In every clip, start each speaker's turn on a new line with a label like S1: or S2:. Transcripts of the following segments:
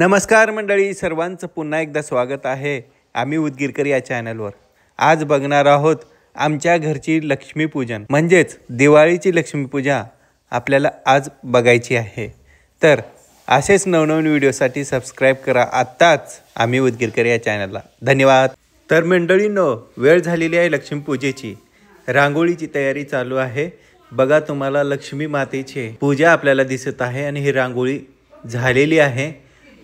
S1: नमस्कार मंडळी, सर्वांचं पुन्हा एकदा स्वागत आहे आम्ही उदगीरकर या चॅनलवर। आज बघणार आहोत आमच्या घरची लक्ष्मीपूजन म्हणजेच दिवाळीची लक्ष्मीपूजा आपल्याला आज बघायची आहे। तर असेच नवनवीन व्हिडिओसाठी सबस्क्राइब करा आत्ताच आम्ही उदगीरकर या चॅनलला। धन्यवाद। तर मंडळींनो, वेळ झालेली आहे लक्ष्मीपूजेची। रांगोळीची तयारी चालू आहे। बघा, तुम्हाला लक्ष्मी मातेची पूजा आपल्याला दिसत आहे आणि ही रांगोळी झालेली आहे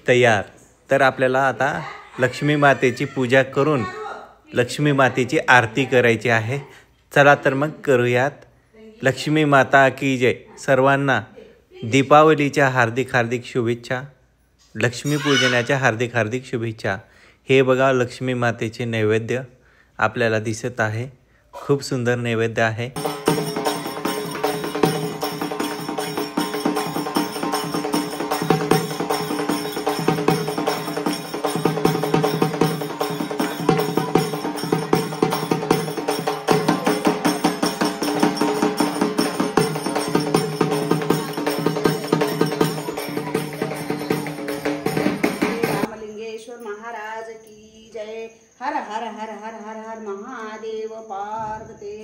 S1: तयार। तर आपल्याला आता लक्ष्मी मातेची पूजा करून लक्ष्मी मातेची आरती करायची आहे। चला तर मग करूयात। लक्ष्मी माता की जय। सर्वांना दीपावलीच्या हार्दिक हार्दिक शुभेच्छा, लक्ष्मी पूजनाच्या हार्दिक हार्दिक शुभेच्छा। हे बघा, लक्ष्मी मातेचे नैवेद्य आपल्याला दिसत आहे। खूप सुंदर नैवेद्य आहे।
S2: महाराज की जय। हर हर हर हर हर हर महादेव। पार्वते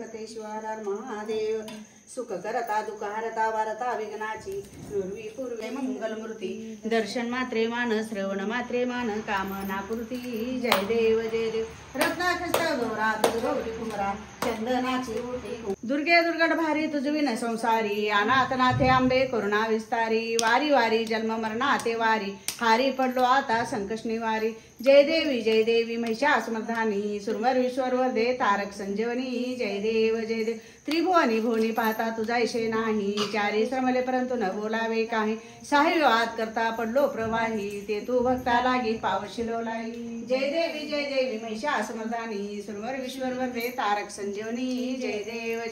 S2: पतेश्वर महादेव। सुख करता दुःख हरता वारता विघ्नाची पूर्वी पूर्वे मंगलमूर्ती। दर्शन मात्रे मान, श्रवण मात्रे मान, कामना पूर्ती। जय देव जय देव। रत्नाखस्त गौरा तुझ गौरी कुमरा, चंदनाची ओटी दुर्गे दुर्गट भारी तुझ विन संसारी। अनाथ नाथे आंबे करुणा विस्तारी। वारी वारी जन्म मरणाते वारी, हारी पडलो आता संकट निवारी। जय देवी महिषासुरमर्दिनी। सुरवर विश्वर दे तारक संजीवनी। जय देव त्रिभुवनी भुवनी पाहता तुझा ऐशे नाही। चारी श्रमले परंतु न बोलावे काही। साही वाद करता पडलो प्रवाही, ते तू भक्ता लागी पावशिलो लाई। जय देवी महिषासुरमर्दिनी। सुरवर विश्वर दे तारक संजीवनी। जय देव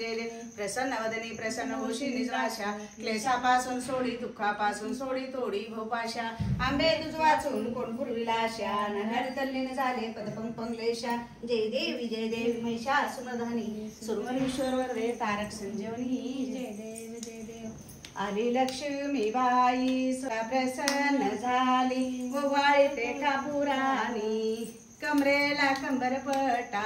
S2: प्रसन्न वदनी प्रसन्न होशी निराशा। क्लेशापासून सोडी दुःखापासून सोडी तोडी भोपाशा। आंबे तुझ वाचून कोण पुरविला आशा, नगर तल्लीन झाले पदपंकलेशा। जय देवी महिषासुरमर्दिनी। सुरवर विश्वर दे तारक संजीवनी। जय देव आली लक्ष्मी बाई प्रसन्न झाली। गोवाळी ते कापुराणी, कमरेला कंबरपटा,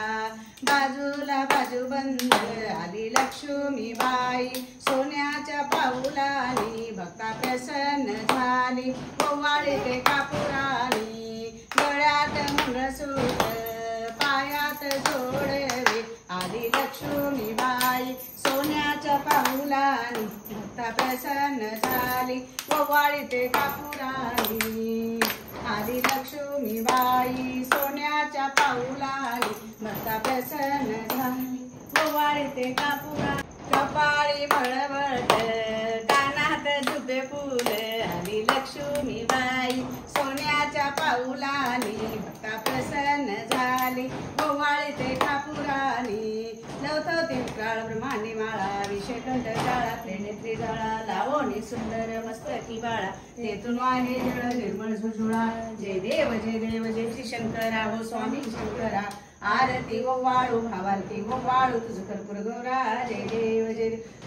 S2: बाजूला बाजूबंद। आली लक्ष्मी बाई सोन्याच्या पाऊलानी, भक्ता प्रसन्न झाली। गोवाळी ते कापुराणी, गळ्यात मंगळसूत्र, पायात जोडवे। आली लक्ष्मी बाई सोन्याच्या पाऊलानी, भक्ता प्रसन्न झाली। गोवाळी ते कापुराणी, आली लक्ष्मी बाई सोन्याच्या पाऊलानी, भक्ता प्रसन्न झाली। गोवाळी ते कापुराणी, कपाळी मळवट, कानात दुबे फुल। आली लक्ष्मी बाई सोन्याच्या पाऊलानी, भक्ता प्रसन्न झाली। गोवाळी ते कापुराणी, लवथवती काळ ब्रह्मांडी माळा, विषयकंठ काळा त्रिनेत्री जाळा। लावणी सुंदर मस्तकी बाळा, तेथून आहे जळ निर्मळ झुळझुळा। जय देव जय श्री शंकरा हो स्वामी शंकरा। आरती गोवाळू भावारती गोवाळू तुझ कर्पूर गौरा। जय देव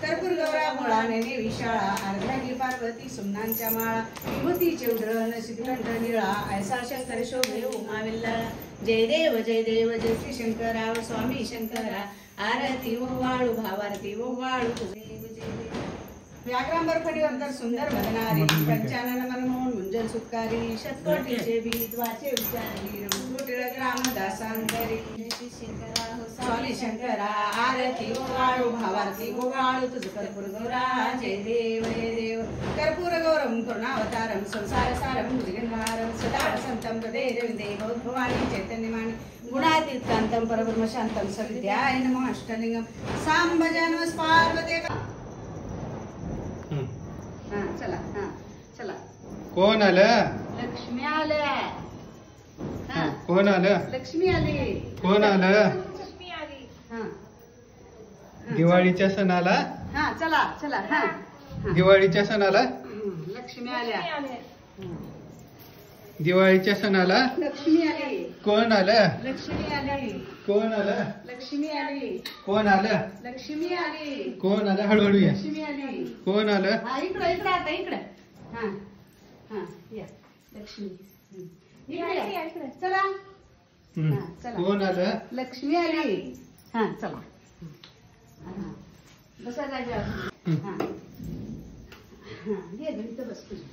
S2: कर्पूर गौरा मुळाने विशाळा। अर्धांगी पार्वती सुमनांच्या माळा, विभूतीचे उधळण सिद्धकंठ निळा। ऐसा शंकर शोभे उमाविल्ला। जय देव जय श्री शंकरा हो स्वामी शंकरा। आरती गोवाळू भावारती गोवाळू तुझ व्याघ्रांबर फडीवर सुंदर भजनारी। पंचानन मनमोहन मुंजन सुतकारी, शतकोटीचे बीज वाचे उच्चारी। रमकुटीळ रामदासांतरी, स्वामी शंकरा। आरती गोवाळू भावारती गोवाळू तुझ कर्पूर गौरा। जय देव कर्पूर गौरम करुणावतारम, संसार सारम भुजगंधारम। सदा वसंतम हृदये रविंदे भवानी चैतन्यमानी। गुणातीत कांतम परब्रह्म शांतम सविद्याय नमः। अष्टलिंगम सांब जनम पार्वते। चला चला।
S3: कोण आलं?
S2: लक्ष्मी आल्या।
S3: कोण आलं?
S2: लक्ष्मी आली।
S3: कोण आलं?
S2: लक्ष्मी आली।
S3: दिवाळीच्या सणाला?
S2: हा चला चला। हा
S3: दिवाळीच्या सणाला
S2: लक्ष्मी आल्या।
S3: दिवाळीच्या सणाला
S2: लक्ष्मी आली।
S3: कोण आलं?
S2: लक्ष्मी आली।
S3: कोण आलं?
S2: लक्ष्मी आली।
S3: कोण आलं?
S2: लक्ष्मी आली।
S3: कोण आलं? हळूहळू या।
S2: लक्ष्मी आली।
S3: कोण आलं?
S2: हा इकडं आता इकडं। हा हा या। लक्ष्मी इकडे या. चला
S3: हम्म.
S2: हा, चला.
S3: कोण आलं
S2: लक्ष्मी आली. हा चला. हा. बसा जागेवर. हा हा घे गं, इथं बस तुझ्या.